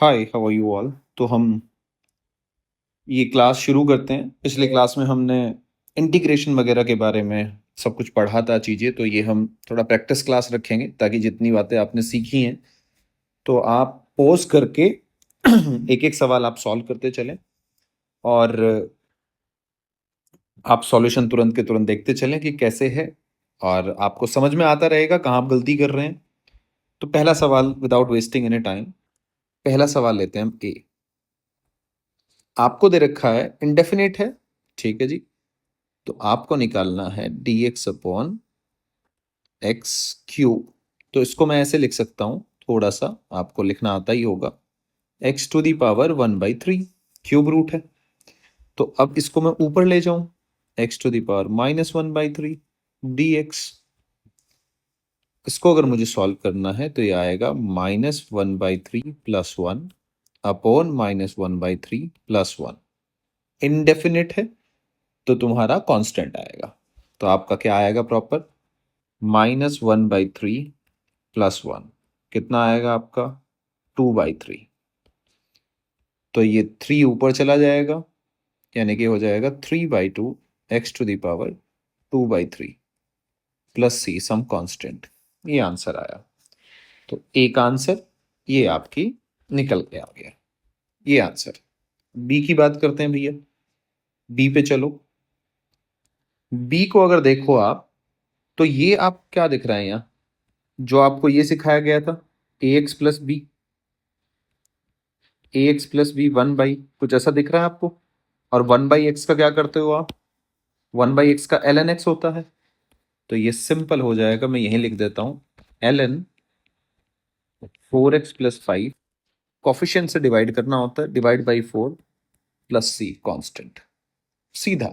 Hi, how are you all. तो हम ये क्लास शुरू करते हैं। पिछले क्लास में हमने इंटीग्रेशन वगैरह के बारे में सब कुछ पढ़ा था चीज़ें, तो ये हम थोड़ा प्रैक्टिस क्लास रखेंगे ताकि जितनी बातें आपने सीखी हैं तो आप पॉज करके एक एक सवाल आप सॉल्व करते चलें, और आप सॉल्यूशन तुरंत के तुरंत देखते चलें कि कैसे है, और आपको समझ में आता रहेगा कहाँ आप गलती कर रहे हैं। तो पहला सवाल, विदाउट वेस्टिंग एनी टाइम, पहला सवाल लेते हैं हम। ए आपको दे रखा है, इंडेफिनिट है, ठीक है जी। तो आपको निकालना है dx अपॉन एक्स क्यूब। तो इसको मैं ऐसे लिख सकता हूँ, थोड़ा सा आपको लिखना आता ही होगा, x to the power 1/3, cube root है। तो अब इसको मैं ऊपर ले जाऊं, x to the power -1/3 dx। इसको अगर मुझे सॉल्व करना है तो ये आएगा -1/3 प्लस 1 अपॉन -1/3 प्लस 1। इनडेफिनिट है तो तुम्हारा कांस्टेंट आएगा। तो आपका क्या आएगा प्रॉपर? -1/3 प्लस 1 कितना आएगा आपका? 2/3। तो ये 3 ऊपर चला जाएगा, यानी कि हो जाएगा 3/2 x to the power 2/3 plus C some constant. ये आंसर आया। तो एक आंसर ये आपकी निकल के आ गया, ये आंसर। बी की बात करते हैं भैया। बी पे चलो। बी को अगर देखो आप, तो ये आप क्या दिख रहा है यहाँ, जो आपको ये सिखाया गया था, ए एक्स प्लस बी, ए एक्स प्लस बी 1/, कुछ ऐसा दिख रहा है आपको। और 1/x का क्या करते हो आप? 1/x का ln x होता है। तो ये सिंपल हो जाएगा, मैं यही लिख देता हूं, ln 4x प्लस 5, कॉफिशिएंट से डिवाइड करना होता है, divide by 4 plus C constant. सीधा।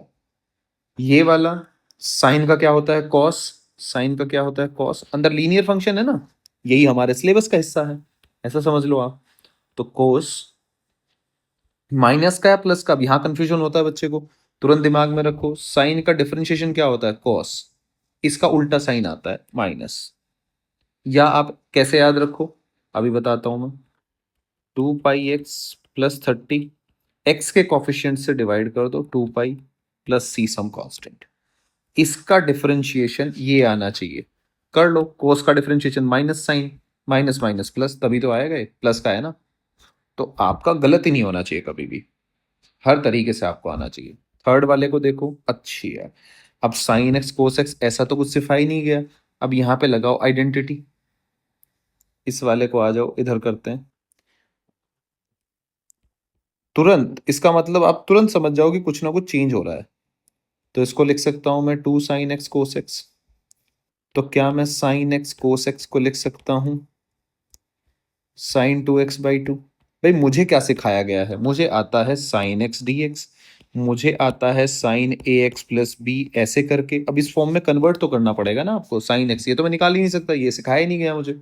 ये वाला साइन का क्या होता है? कॉस। साइन का क्या होता है? कॉस। अंदर लीनियर फंक्शन है ना, यही हमारे सिलेबस का हिस्सा है, ऐसा समझ लो आप। तो कोस माइनस का या प्लस का, अब यहां कंफ्यूजन होता है बच्चे को, तुरंत दिमाग में रखो, साइन का डिफरेंशिएशन क्या होता है? कॉस। इसका उल्टा साइन आता है माइनस। या आप कैसे याद रखो, अभी बताता हूं मैं। 2πx प्लस 30, एक्स के कॉफिशिएंट से डिवाइड कर दो, 2π प्लस सी सम कांस्टेंट। इसका डिफरेंशिएशन ये आना चाहिए, कर लो। कोस का differentiation minus sine, minus minus plus, तभी तो आएगा, प्लस का है ना। तो आपका गलत ही नहीं होना चाहिए कभी भी, हर तरीके से आपको आना चाहिए। थर्ड वाले को देखो, अच्छी है। अब साइन एक्स कोस एक्स ऐसा तो कुछ सिखाई नहीं गया, अब यहां पे लगाओ आइडेंटिटी। इस वाले को आ जाओ, इधर करते हैं तुरंत। इसका मतलब आप तुरंत समझ जाओ कि कुछ ना कुछ चेंज हो रहा है। तो इसको लिख सकता हूं मैं 2 साइन एक्स कोस एक्स। तो क्या मैं साइन एक्स कोस एक्स को लिख सकता हूं sin 2x/2? भाई मुझे क्या सिखाया गया है? मुझे आता है साइन एक्स डी एक्स, मुझे आता है साइन ए एक्स प्लस बी, ऐसे करके। अब इस फॉर्म में कन्वर्ट तो करना पड़ेगा ना आपको, साइन एक्स, ये तो मैं निकाल ही नहीं सकता, ये सिखाया ही नहीं गया मुझे।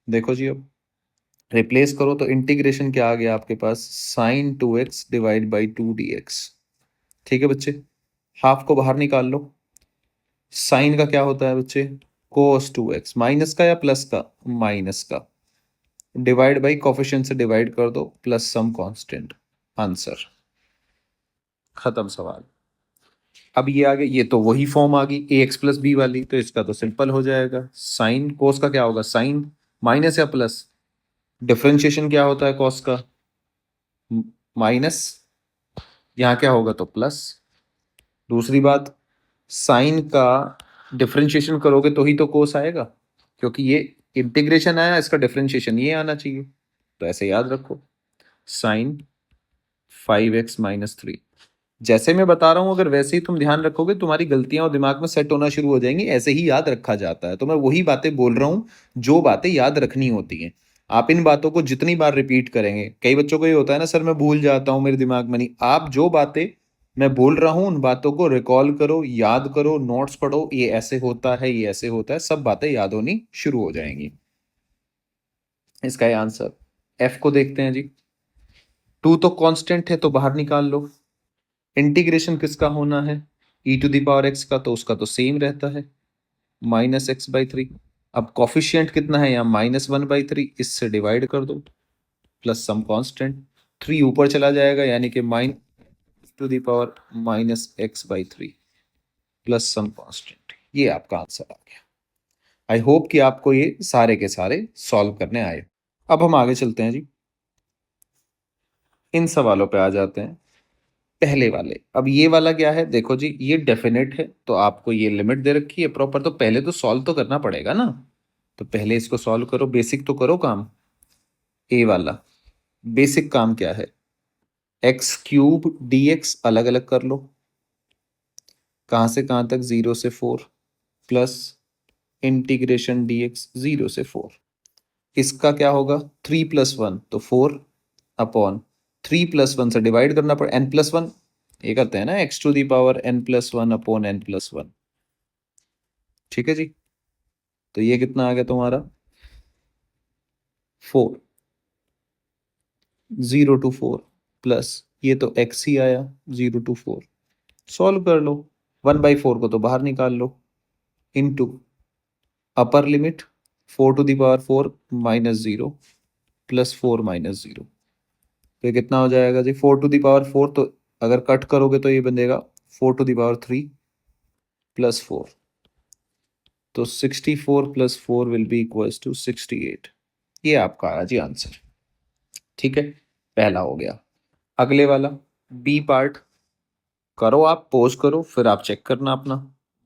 देखो जी, अब रिप्लेस करो तो इंटीग्रेशन क्या आ गया आपके पास? sin 2x divide by 2 dx। ठीक है बच्चे, हाफ को बाहर निकाल लो। साइन का क्या होता है बच्चे? cos 2x, माइनस का या प्लस का? माइनस का। डिवाइड बाई कोफिशिएंट से डिवाइड कर दो, प्लस सम कांस्टेंट। आंसर खत्म सवाल। अब ये आ गया, ये तो वही फॉर्म आ गई ए एक्स प्लस बी वाली, तो इसका तो सिंपल हो जाएगा। साइन कोस का क्या होगा? साइन माइनस या प्लस? डिफरेंशिएशन क्या होता है कॉस का? माइनस। यहाँ क्या होगा? तो प्लस। दूसरी बात, साइन का डिफरेंशिएशन करोगे तो ही तो कोस आएगा, क्योंकि ये इंटीग्रेशन आया, इसका डिफरेंशिएशन ये आना चाहिए। तो ऐसे याद रखो, साइन 5x-3। जैसे मैं बता रहा हूं, अगर वैसे ही तुम ध्यान रखोगे, तुम्हारी गलतियां और दिमाग में सेट होना शुरू हो जाएंगी। ऐसे ही याद रखा जाता है। तो मैं वही बातें बोल रहा हूं जो बातें याद रखनी होती हैं। आप इन बातों को जितनी बार रिपीट करेंगे, कई बच्चों को ये होता है ना, सर मैं भूल जाता हूं, मेरे दिमाग में नहीं। आप जो बातें मैं बोल रहा हूं उन बातों को रिकॉल करो, याद करो, नोट्स पढ़ो, ये ऐसे होता है, ये ऐसे होता है, सब बातें याद होनी शुरू हो जाएंगी। इसका ये आंसर। एफ को देखते हैं जी। 2 तो कांस्टेंट है तो बाहर निकाल लो। इंटीग्रेशन किसका होना है? e⁻x का, तो उसका तो सेम रहता है, -x/3। अब कॉफिशिएंट कितना है यहाँ? -1/3, इससे डिवाइड कर दो, प्लस सम कांस्टेंट, 3 ऊपर चला जाएगा यानी कि -x/3 प्लस सम कांस्टेंट। ये आपका आंसर आ गया। आई होप कि आपको ये सारे के सारे सॉल्व करने आए। अब हम आगे चलते हैं जी, इन सवालों पे आ जाते हैं। पहले वाले, अब ये वाला क्या है, देखो जी ये डेफिनेट है तो आपको ये लिमिट दे रखी है प्रॉपर, तो पहले तो सॉल्व तो करना पड़ेगा ना। तो पहले इसको सॉल्व करो, बेसिक तो करो काम। ए वाला बेसिक काम क्या है, x³ dx अलग अलग कर लो, कहां से कहां तक, 0 से 4 प्लस इंटीग्रेशन dx 0 से 4। इसका क्या होगा, 3+1 तो 4 अपॉन 3+1 से डिवाइड करना पड़े n+1, ये करते हैं ना x⁴n+1 अपॉन n+1। ठीक है जी, तो ये कितना आ गया तुम्हारा 4, 0 to 4 प्लस ये तो x ही आया 0 to 4। सॉल्व कर लो, 1/4 को तो बाहर निकाल लो, इनटू अपर लिमिट 4⁴ -0 प्लस 4 -0। तो ये कितना हो जाएगा जी, 4⁴ तो अगर कट करोगे तो ये बनेगा 4⁴ प्लस 4, तो 64 plus 4 will be equals to 68। ये आपका आया जी आंसर। ठीक है, पहला हो गया। अगले वाला बी पार्ट करो, आप पोज करो फिर आप चेक करना अपना।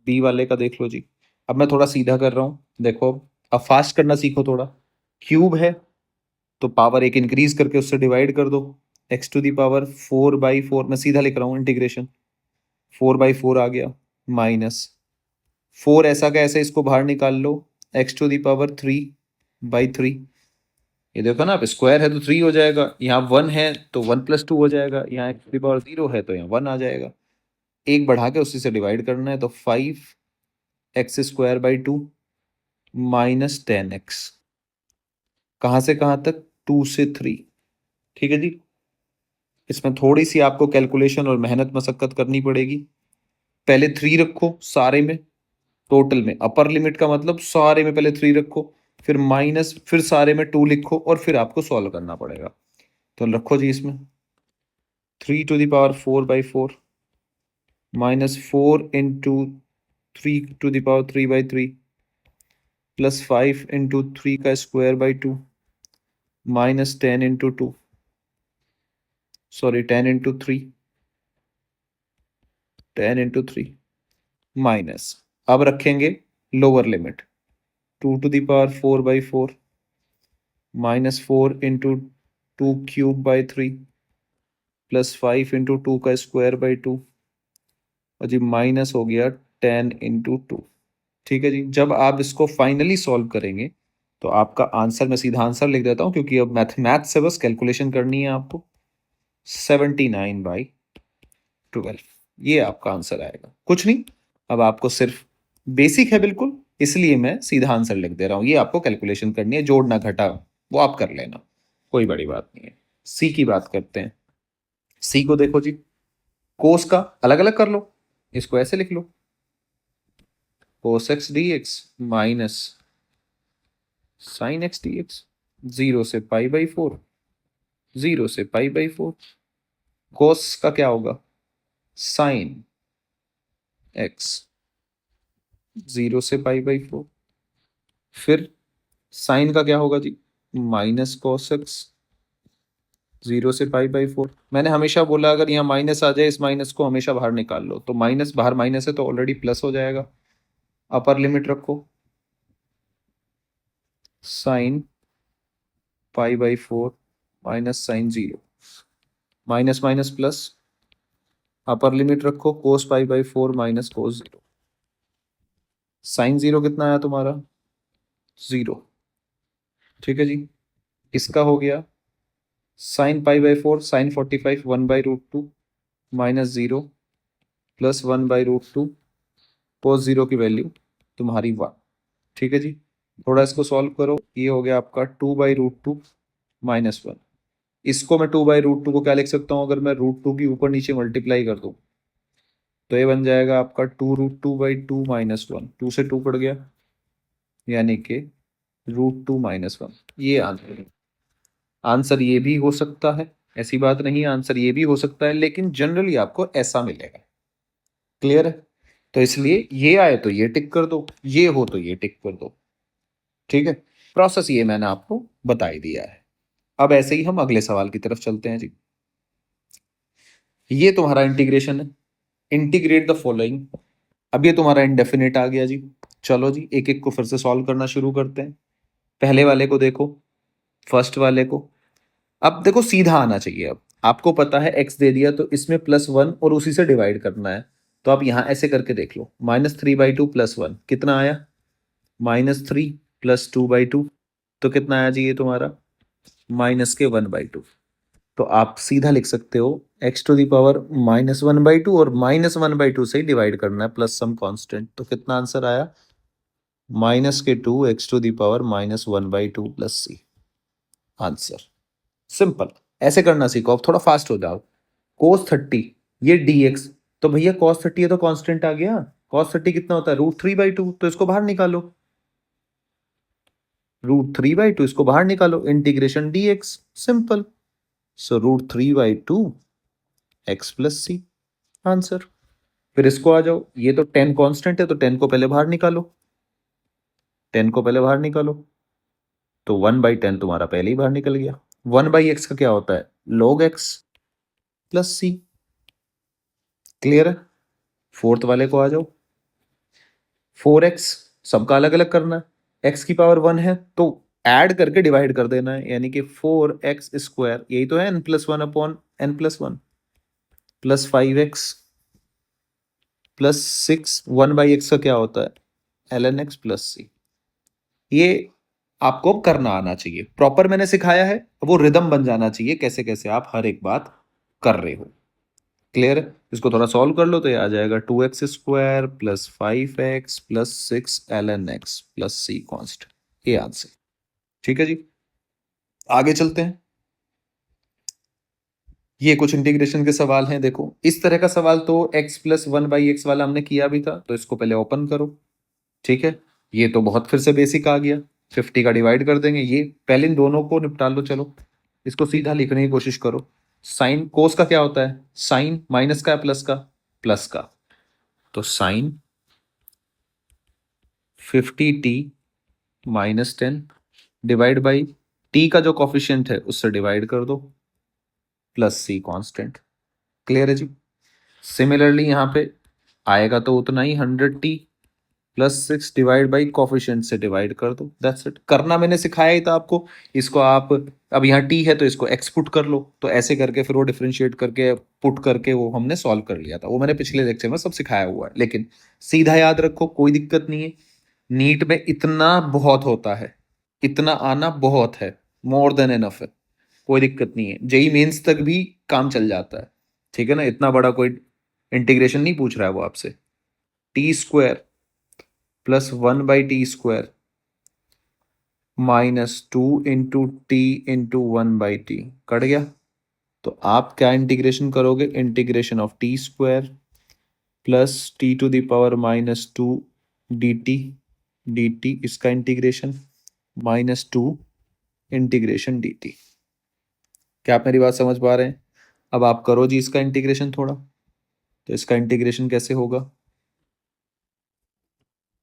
बी वाले का देख लो जी, अब मैं थोड़ा सीधा कर रहा हूं, देखो अब फास्ट करना सीखो थोड़ा। क्यूब है तो पावर एक इंक्रीज करके उससे डिवाइड कर दो, x⁴/4 मैं सीधा लिख रहा हूँ इंटीग्रेशन, 4/4 आ गया, माइनस 4 ऐसा का ऐसे इसको बाहर निकाल लो, x⁴3/3। ये देखो ना, अब स्क्वायर है तो 3 हो जाएगा, यहाँ 1 है तो 1+2 हो जाएगा, यहाँ x⁴0 है तो यहाँ 1 आ जाएगा। एक बढ़ा के उसी से डिवाइड करना है, तो 5x²/2 माइनस 10x, कहाँ से कहाँ तक, 2 से 3। ठीक है जी, इसमें थोड़ी सी आपको कैलकुलेशन और मेहनत मशक्कत करनी पड़ेगी। पहले 3 रखो सारे में, टोटल में अपर लिमिट का मतलब सारे में पहले 3 रखो, फिर माइनस, फिर सारे में 2 लिखो और फिर आपको सॉल्व करना पड़ेगा। तो रखो जी इसमें 3⁴/4 minus 4 into 3⁵ plus 5 into 3² minus 10 into 2, sorry 10 into 3, 10 into 3 minus, अब रखेंगे lower limit 2⁴/4 minus 4 into 2³ 3 plus 5 into 2² और जी माइनस हो गया 10 इंटू 2। ठीक है जी, जब आप इसको फाइनली सॉल्व करेंगे तो आपका आंसर, मैं सीधा आंसर लिख देता हूं क्योंकि अब मैथ से बस कैलकुलेशन करनी है आपको, 79/12। ये आपका आंसर आएगा, कुछ नहीं। अब आपको सिर्फ बेसिक है बिल्कुल, इसलिए मैं सीधा आंसर लिख दे रहा हूं, ये आपको कैलकुलेशन करनी है, जोड़ना घटा वो आप कर लेना, कोई बड़ी बात नहीं है। सी की बात करते हैं। सी को देखो जी, कोस का अलग अलग कर लो, इसको ऐसे लिख लो, cos x dx minus sin x dx, 0 से π/4, 0 से π/4। cos का क्या होगा, sin x, 0 से π/4। फिर साइन का क्या होगा जी, माइनस cos x, 0 से π/4। मैंने हमेशा बोला अगर यहाँ माइनस आ जाए, इस माइनस को हमेशा बाहर निकाल लो, तो माइनस बाहर माइनस है तो ऑलरेडी प्लस हो जाएगा। अपर लिमिट रखो, sine π/4 minus sine 0, minus minus plus, upper limit रखो cos π/4 माइनस cos 0। साइन 0 कितना आया तुम्हारा, 0। ठीक है जी, इसका हो गया sine π/4 sine 45 1/√2 minus 0 plus 1/√2, cos 0 की वैल्यू तुम्हारी 1। ठीक है जी, थोड़ा इसको सॉल्व करो, ये हो गया आपका 2/√2 माइनस 1। इसको मैं 2/√2 को क्या लिख सकता हूँ, अगर मैं √2 की ऊपर नीचे मल्टीप्लाई कर दूं तो ये बन जाएगा आपका 2√2/2 माइनस 1, 2 से 2 कट गया यानी कि √2 - 1। ये आंसर है। आंसर ये भी हो सकता है, ऐसी बात नहीं, आंसर ये भी हो सकता है, लेकिन जनरली आपको ऐसा मिलेगा। क्लियर है? तो इसलिए ये आए तो ये टिक कर दो, ये हो तो ये टिक कर दो। ठीक है, प्रोसेस ये मैंने आपको बता ही दिया है। अब ऐसे ही हम अगले सवाल की तरफ चलते हैं जी। ये तुम्हारा इंटीग्रेशन है, इंटीग्रेट द फॉलोइंग। अब ये तुम्हारा इंडेफिनिट आ गया जी। चलो जी, एक एक को फिर से सॉल्व करना शुरू करते हैं। पहले वाले को देखो, फर्स्ट वाले को। अब देखो सीधा आना चाहिए। अब आपको पता है x दे दिया तो इसमें +1 और उसी से डिवाइड करना है। तो आप यहां ऐसे करके देख लो, -3/2 +1 कितना आया? -3 + 2/2, तो कितना आया जी ये तुम्हारा? -1/2। तो आप सीधा लिख सकते हो x⁻² -1/2 और -1/2 से ही डिवाइड करना है प्लस सम कांस्टेंट। तो कितना आंसर आया? -2 x⁻² -1/2 + c। Answer simple. ऐसे करना सीखो, अब थोड़ा फास्ट हो जाओ। cos 30 ये dx, तो भैया cos 30 है तो कांस्टेंट आ गया। cos 30 कितना होता है? √3/2, तो इसको बाहर निकालो। √3/2 इसको बाहर निकालो, इंटीग्रेशन dx, सिंपल। सो √3/2 x + c, आंसर। फिर इसको आ जाओ, ये तो 10 कांस्टेंट है तो 10 को पहले बाहर निकालो, 10 को पहले बाहर निकालो, तो 1/10 तुम्हारा पहले ही बाहर निकल गया। 1/x का क्या होता है? log x + c। क्लियर है? फोर्थ वाले को आ जाओ, 4x सबका अलग अलग करना है, x की पावर 1 है तो ऐड करके डिवाइड कर देना है, यानी कि 4x², यही तो है n+1/n+1 + 5x + 6। 1/x का क्या होता है? ln x + c। ये आपको करना आना चाहिए, प्रॉपर मैंने सिखाया है, वो रिदम बन जाना चाहिए कैसे कैसे आप हर एक बात कर रहे हो। क्लियर है? इसको थोड़ा सॉल्व कर लो तो ये आ जाएगा 2x² + 5x + 6 ln x + c const. ये आंसर। ठीक है जी, आगे चलते हैं। ये कुछ इंटीग्रेशन के सवाल हैं। देखो इस तरह का सवाल तो x + 1/x वाला हमने किया भी था, तो इसको पहले ओपन करो। ठीक है, ये तो बहुत फिर से बेसिक आ गया। 50 का डिवाइड कर देंगे, ये पहले इन दोनों को निपटा लो। चलो इसको सीधा लिखने की कोशिश करो। साइन कोस का क्या होता है? साइन माइनस का प्लस का? प्लस का। तो sign 50t -10 divide by T का जो कॉफिशिएंट है उससे डिवाइड कर दो, प्लस सी कांस्टेंट। क्लियर है जी? सिमिलरली यहाँ पे आएगा तो उतना ही 100t + 6 डिवाइड बाई कॉफिशिएंट से डिवाइड कर दो। दैट्स इट, करना मैंने सिखाया ही था आपको। इसको आप अब यहाँ t है तो इसको x पुट कर लो, तो ऐसे करके फिर वो डिफरेंशिएट करके पुट करके वो हमने सॉल्व कर लिया था। वो मैंने पिछले लेक्चर में सब सिखाया हुआ है, लेकिन सीधा याद रखो, कोई दिक्कत नहीं है। नीट में इतना बहुत होता है, इतना आना बहुत है, मोर देन एनफ है, कोई दिक्कत नहीं है। जेई मेंस तक भी काम चल जाता है। ठीक है ना, इतना बड़ा कोई इंटीग्रेशन नहीं पूछ रहा है वो आपसे। t² + 1/t² -2 × t × 1/t cut गया। तो आप क्या इंटीग्रेशन करोगे? Integration of t² + t⁻−2 dt इसका इंटीग्रेशन -2 इंटीग्रेशन dt। क्या आप मेरी बात समझ पा रहे हैं? अब आप करो जी इसका इंटीग्रेशन थोड़ा। तो इसका इंटीग्रेशन कैसे होगा?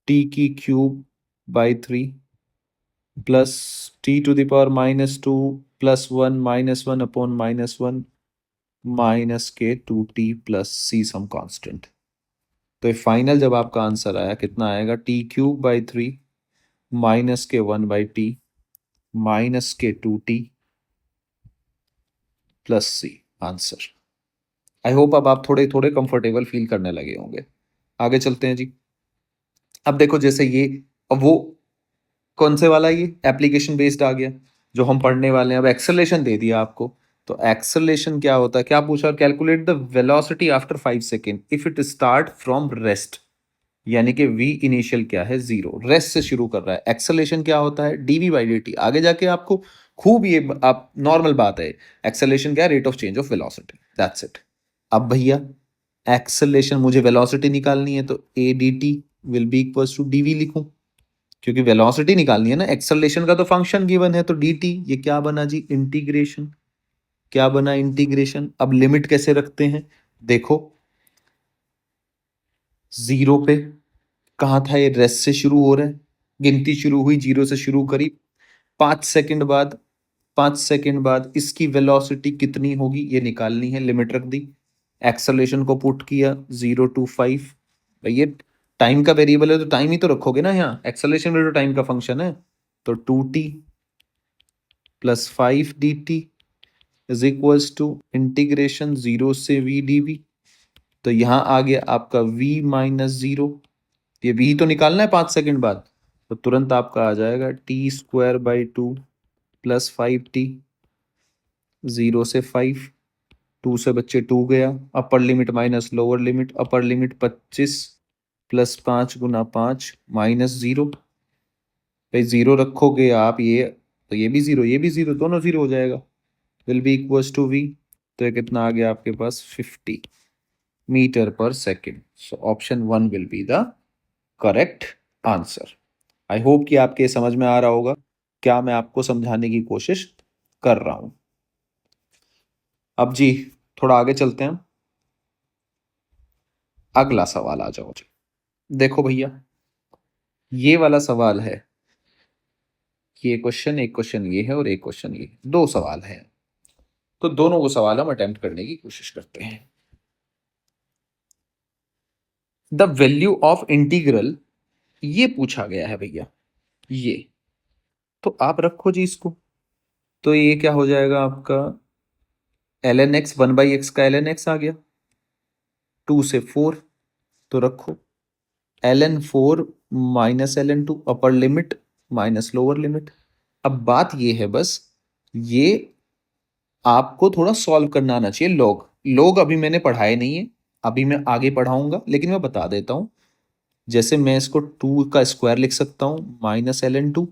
t³/3 plus t⁻−2 + 1 -1/−1 -k2t + c some constant. तो ये फाइनल जब आपका आंसर आया कितना आएगा? t³/3 -k1/t -k2t + c, answer. I hope अब आप थोड़े थोड़े कंफर्टेबल फील करने लगे होंगे। आगे चलते हैं जी। अब देखो जैसे ये, अब वो कौन से वाला, ये एप्लीकेशन बेस्ड आ गया जो हम पढ़ने वाले हैं। अब एक्सेलरेशन दे दिया आपको, तो एक्सेलरेशन क्या होता है? क्या पूछा? Calculate the velocity after 5 second if it start from rest, यानी कि v इनिशियल क्या है? 0, रेस्ट से शुरू कर रहा है। एक्सेलरेशन क्या होता है? dv/dt। आगे जाके आपको खूब ये आप नॉर्मल बात है, एक्सेलरेशन क्या है? Rate of change of velocity, that's it. अब भैया एक्सेलरेशन मुझे वेलोसिटी निकालनी है, तो a dt will be equals to dv लिखूं। क्योंकि वेलोसिटी निकालनी है ना, एक्सेलरेशन का तो फंक्शन गिवन है, तो dt ये क्या बना जी, इंटीग्रेशन, क्या बना, इंटीग्रेशन। अब लिमिट कैसे रखते हैं, देखो 0 पे, कहाँ था ये, रेस्ट से शुरू हो रहा है, गिनती शुरू हुई 0 से शुरू करी, 5 सेकंड बाद, 5 सेकंड बाद इसकी वेलोसिटी कितनी होगी ये निकालनी है, लिमिट रख दी, एक्सेलरेशन को पुट किया 0 to 5, भाई ये टाइम का वेरिएबल है तो टाइम ही तो रखोगे ना, यहाँ एक्सेलरेशन भी तो टाइम का फंक्शन है, तो 2t plus 5 dt is equals to integration 0 से v dv। तो यहाँ आ गया आपका v माइनस 0, ये v तो निकालना है 5 सेकंड बाद, तो तुरंत आपका आ जाएगा t²/2 प्लस 5t, 0 से 5, 2 से बच्चे 2 गया, upper limit minus lower limit, upper limit 25 plus 5 × 5 minus 0, भाई 0 रखोगे आप ये, तो ये भी 0, ये भी 0, दोनों 0 हो जाएगा, will be equals to v। तो ये कितना आ गया आपके पास, 50 metre per second. So option 1 will be the correct answer. I hope कि आपके समझ में आ रहा होगा क्या मैं आपको समझाने की कोशिश कर रहा हूं। अब जी थोड़ा आगे चलते हैं, अगला सवाल आ जाओ जी। देखो भैया ये वाला सवाल है, ये क्वेश्चन, एक क्वेश्चन ये है और एक क्वेश्चन ये, दो सवाल है, तो दोनों को सवाल हम अटेम्प्ट करने की कोशिश करते हैं। द वैल्यू ऑफ इंटीग्रल ये पूछा गया है भैया, ये तो आप रखो जी इसको, तो ये क्या हो जाएगा आपका ln x, 1/x का ln x आ गया, 2 से 4, तो रखो ln 4 minus ln 2, upper limit minus lower limit. अब बात ये है बस, ये आपको थोड़ा सॉल्व करना आना चाहिए, लॉग, लॉग अभी मैंने पढ़ाए नहीं है, अभी मैं आगे पढ़ाऊंगा, लेकिन मैं बता देता हूं। जैसे मैं इसको 2 का स्क्वायर लिख सकता हूँ माइनस ln 2,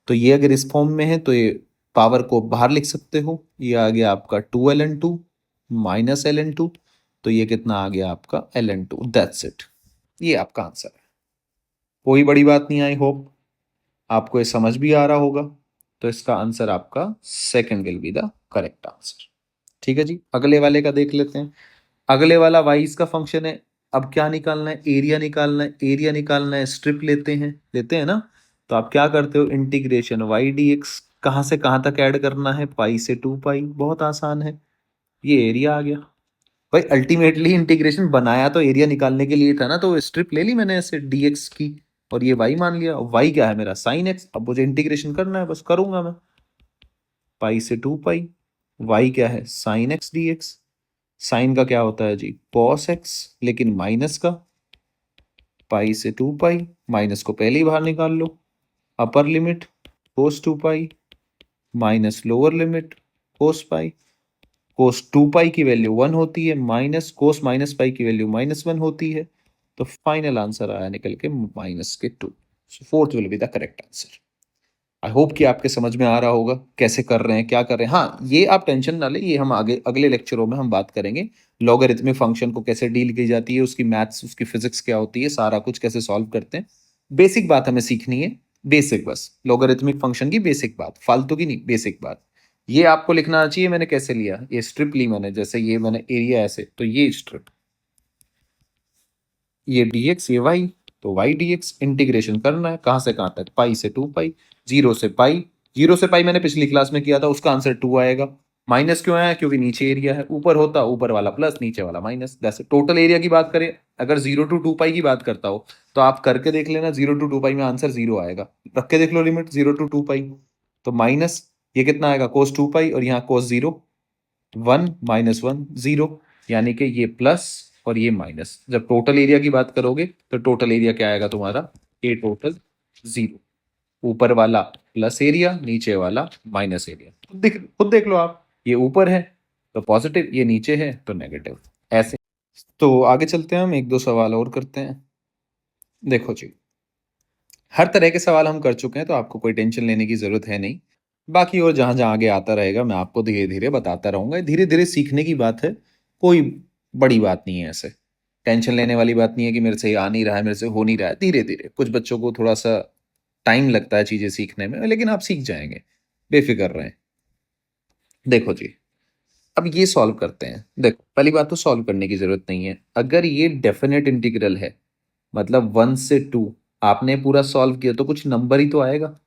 तो ये अगर इस फॉर्म में है तो ये पावर को बाहर लिख सकते हो, ये आ गया आपका 2ln 2 माइनस ln 2, तो ये कितना आ गया आपका ln 2, दैट्स इट, ये आपका आंसर है। कोई बड़ी बात नहीं, आई होप आपको ये समझ भी आ रहा होगा, तो इसका आंसर आपका second will be the correct answer. ठीक है जी, अगले वाले का देख लेते हैं। अगले वाला वाइज का फंक्शन है, अब क्या निकालना है, एरिया निकालना है, एरिया निकालना है, स्ट्रिप लेते हैं ना, तो आप क्या करते हो, इंटीग्रेशन y dx, कहाँ से कहाँ तक ऐड करना है, पाई से 2 पाई, बहुत आसान है, ये एरिया आ गया। भाई अल्टीमेटली इंटीग्रेशन बनाया तो एरिया निकालने के लिए था ना, तो स्ट्रिप ले ली मैंने ऐसे dx की, और ये y मान लिया, y क्या है मेरा sin x, अब मुझे इंटीग्रेशन करना है, बस करूंगा मैं, पाई से 2 पाई, y क्या है sin x dx, साइन का क्या होता है जी, cos x, लेकिन माइनस का, पाई से 2 पाई, माइनस को पहले ही बाहर निकाल लो, upper limit cos 2 pi minus lower limit cos pi, cos 2 pi की वैल्यू 1 होती है, माइनस cos माइनस पाई की वैल्यू -1 होती है, तो फाइनल आंसर आया निकल के -2। Fourth will be the correct answer. I hope कि आपके समझ में आ रहा होगा कैसे कर रहे हैं, क्या कर रहे हैं। हाँ ये आप टेंशन ना ले, ये हम आगे अगले लेक्चरों में हम बात करेंगे, लॉगरिथमिक फंक्शन को कैसे डील की जाती है, उसकी मैथ्स, उसकी फिजिक्स क्या होती है, सारा कुछ कैसे सॉल्व करते हैं। बेसिक बात हमें सीखनी है, बेसिक, बस लॉगरिथमिक फंक्शन की बेसिक बात, फालतू की नहीं, बेसिक बात। ये आपको लिखना चाहिए मैंने कैसे लिया, ये स्ट्रिप ली मैंने, जैसे ये मैंने एरिया ऐसे, तो ये स्ट्रिप, ये dx, ये y, तो y dx इंटीग्रेशन करना है कहाँ से कहाँ तक, पाई से 2 पाई, 0 से पाई, 0 से पाई मैंने पिछली क्लास में किया था, उसका आंसर 2 आएगा। माइनस क्यों आया, क्योंकि नीचे एरिया है, ऊपर होता ऊपर वाला प्लस नीचे वाला माइनस, जैसे टोटल एरिया की बात करें, अगर 0 to 2 पाई की बात करता हो तो आप करके देख लेना, 0 to 2 पाई में आंसर 0 आएगा, रख के देख लो लिमिट 0 to 2 पाई, तो माइनस ये कितना आएगा cos 2 पाई, और यहाँ cos 0, 1 -1 0, यानी कि ये प्लस और ये माइनस, जब टोटल एरिया की बात करोगे तो टोटल एरिया क्या आएगा तुम्हारा, ए टोटल 0, ऊपर वाला प्लस एरिया, नीचे वाला माइनस एरिया, खुद देख लो आप, ये ऊपर है तो पॉजिटिव, ये नीचे है तो नेगेटिव, ऐसे। तो आगे चलते हैं, हम एक दो सवाल और करते हैं। देखो जी, हर तरह के सवाल हम कर चुके हैं, तो आपको कोई टेंशन लेने की जरूरत है नहीं, बाकी और जहां जहां आगे आता रहेगा मैं आपको धीरे धीरे बताता रहूंगा, धीरे धीरे सीखने की बात है, कोई बड़ी बात नहीं है, ऐसे टेंशन लेने वाली बात नहीं है कि मेरे से ये आ नहीं रहा है, मेरे से हो नहीं रहा है, धीरे धीरे कुछ बच्चों को थोड़ा सा टाइम लगता है चीजें सीखने में, लेकिन आप सीख जाएंगे, बेफिक्र रहें। देखो जी, अब ये सॉल्व करते हैं। देखो, पहली बात तो सॉल्व करने की जरूरत नहीं है। अगर ये डेफिनेट इंटीग्रल है, मतलब 1 से 2, आपने पूरा सॉल्व किया तो कुछ नंबर ही तो आएगा।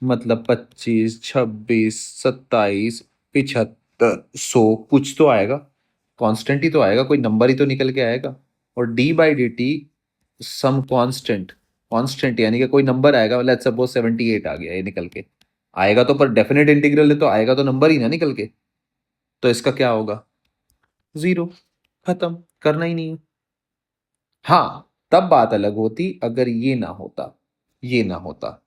मतलब 25, 26, 27, 75, 100, कुछ तो आएगा। कांस्टेंट ही तो आएगा, कोई नंबर ही तो निकल के आएगा। और d by d t some constant, constant यानी कि कोई नंबर आएगा। लेट्स सपोज 78 आ गया, ये निकल के आएगा तो, पर डेफिनेट इंटीग्रल है तो आएगा तो नंबर ही ना निकल के। तो इसका क्या होगा? 0। खत्म, करना ही नहीं है। हाँ, तब बात अलग होती अगर ये ना होता, ये ना होता,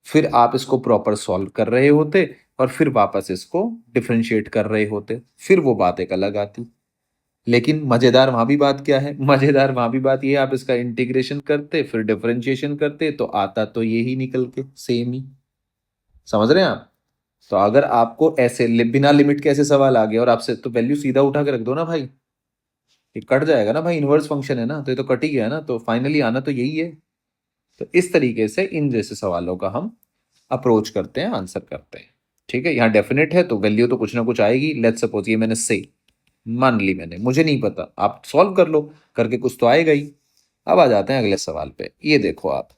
फिर आप इसको प्रॉपर सॉल्व कर रहे होते और फिर वापस इसको डिफरेंशिएट कर रहे होते, फिर वो बात एक अलग आती। लेकिन मजेदार वहां भी बात क्या है? मजेदार वहां भी बात ये है, आप इसका इंटीग्रेशन करते फिर डिफरेंशिएशन करते तो आता तो ये ही निकल के सेम ही। समझ रहे हैं आप? तो अगर आपको ऐसे बिना लिमिट के ऐसे सवाल आ गया और आपसे, तो वैल्यू सीधा उठा के रख दो ना भाई, ये कट जाएगा ना भाई, इनवर्स फंक्शन है ना, तो ये तो कट ही गया ना, तो फाइनली आना तो यही है। तो इस तरीके से इन जैसे सवालों का हम अप्रोच करते हैं, आंसर करते हैं। ठीक है, यहाँ डेफिनेट है तो वैल्यू तो कुछ ना कुछ आएगी। लेट्स सपोज ये मैंने से मान ली, मैंने, मुझे नहीं पता, आप सॉल्व कर लो, करके कुछ तो आएगा ही। अब आ जाते हैं अगले सवाल पे। ये देखो आप,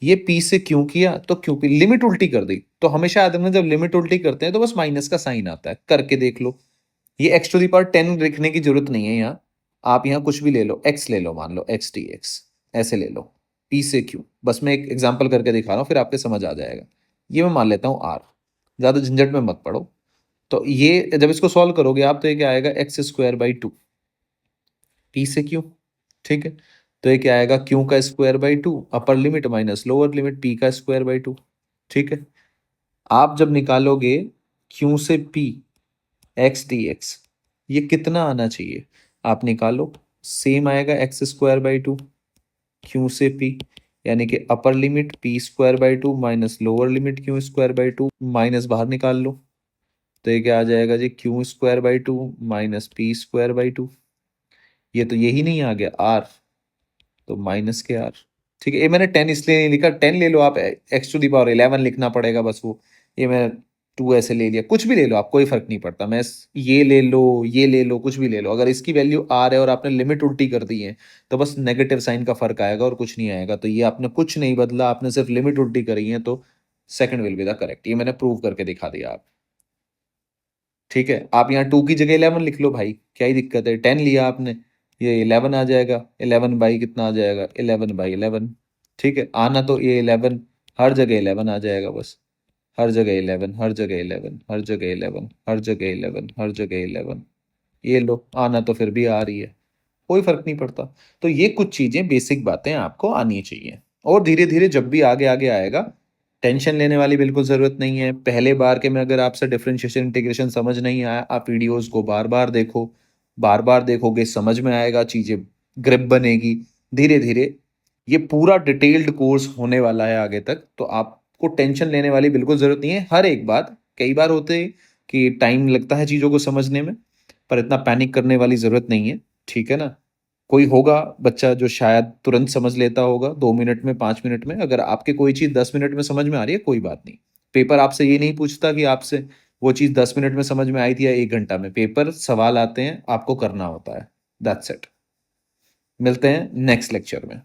ये पी से क्यों किया, तो क्यों पी, लिमिट उल्टी कर दी। तो हमेशा याद रखना, जब लिमिट उल्टी करते हैं तो बस माइनस का साइन आता है, करके देख लो। ये एक्स टू दी पावर 10 लिखने की जरूरत नहीं है यहाँ। आप यहाँ कुछ भी ले लो, एक्स ले लो, मान लो एक्स टी एक्स, ऐसे ले लो। पी से क्यू, बस मैं एक एग्जांपल करके दिखा रहा हूँ, फिर आपके समझ आ जाएगा। ये मैं मान लेता हूँ आर, ज़्यादा झंझट में मत पड़ो। तो ये जब इसको सॉल्व करोगे आप, तो ये क्या आएगा, एक्स स्क्वायर बाई 2, पी से क्यू। ठीक है, तो ये क्या आएगा, क्यू का square by 2, upper limit minus lower limit, P का स्क्वायर बाई 2। ठीक है, आप जब निकालोगे क्यू से पी एक्स डी एक्स, ये कितना आना चाहिए आप निकालो, सेम आएगा एक्स स्क्वायर बाई 2 क्यू से पी, यानी कि upper limit p square by 2 minus lower limit q square by 2, minus बाहर निकाल लो। तो ये क्या आ जाएगा जी, q square by 2 minus p square by 2। ये तो यही नहीं आ गया आर, तो माइनस के आर। ठीक है, ये मैंने 10 इसलिए नहीं लिखा, 10 ले लो आप, एक्स टू दी पावर 11 लिखना पड़ेगा बस वो। ये मैं 2 ऐसे ले लिया, कुछ भी ले लो आप, कोई फर्क नहीं पड़ता। मैं ये ले लो, ये ले लो, कुछ भी ले लो, अगर इसकी वैल्यू आर है और आपने लिमिट उल्टी कर दी है तो बस नेगेटिव साइन का फर्क आएगा और कुछ नहीं आएगा। तो ये आपने कुछ नहीं बदला, आपने सिर्फ लिमिट उल्टी करी है, तो second will be the correct. ये मैंने प्रूव करके दिखा दिया आप। ठीक है, आप यहाँ 2 की जगह 11 लिख लो भाई, क्या ही दिक्कत है, 10 लिया आपने, ये 11 आ जाएगा, 11 बाई कितना आ जाएगा, 11 बाई 11। ठीक है, आना तो ये 11, हर जगह 11 आ जाएगा बस, हर जगह 11, हर जगह 11, हर जगह 11, हर जगह 11, हर जगह 11। ये लो, आना तो फिर भी आ रही है, कोई फर्क नहीं पड़ता। तो ये कुछ चीजें, बेसिक बातें आपको आनी चाहिए, और धीरे धीरे जब भी आगे आगे आएगा, टेंशन लेने वाली बिल्कुल जरूरत नहीं है। पहले बार के में अगर आपसे डिफरेंशिएशन इंटीग्रेशन समझ नहीं आया, आप वीडियोस को बार बार देखो, बार बार देखोगे समझ में आएगा, चीजें ग्रिप बनेगी। धीरे धीरे ये पूरा डिटेल्ड कोर्स होने वाला है आगे तक, तो आपको टेंशन लेने वाली बिल्कुल जरूरत नहीं है। हर एक बात, कई बार होते हैं कि टाइम लगता है चीजों को समझने में, पर इतना पैनिक करने वाली जरूरत नहीं है। ठीक है ना? कोई होगा बच्चा जो शायद तुरंत समझ लेता होगा 2 मिनट में, 5 मिनट में। अगर आपके कोई चीज 10 मिनट में समझ में आ रही है, कोई बात नहीं। पेपर आपसे ये नहीं पूछता कि आपसे वो चीज 10 मिनट में समझ में आई थी या 1 घंटा में। पेपर सवाल आते हैं, आपको करना होता है। That's it. मिलते हैं नेक्स्ट लेक्चर में।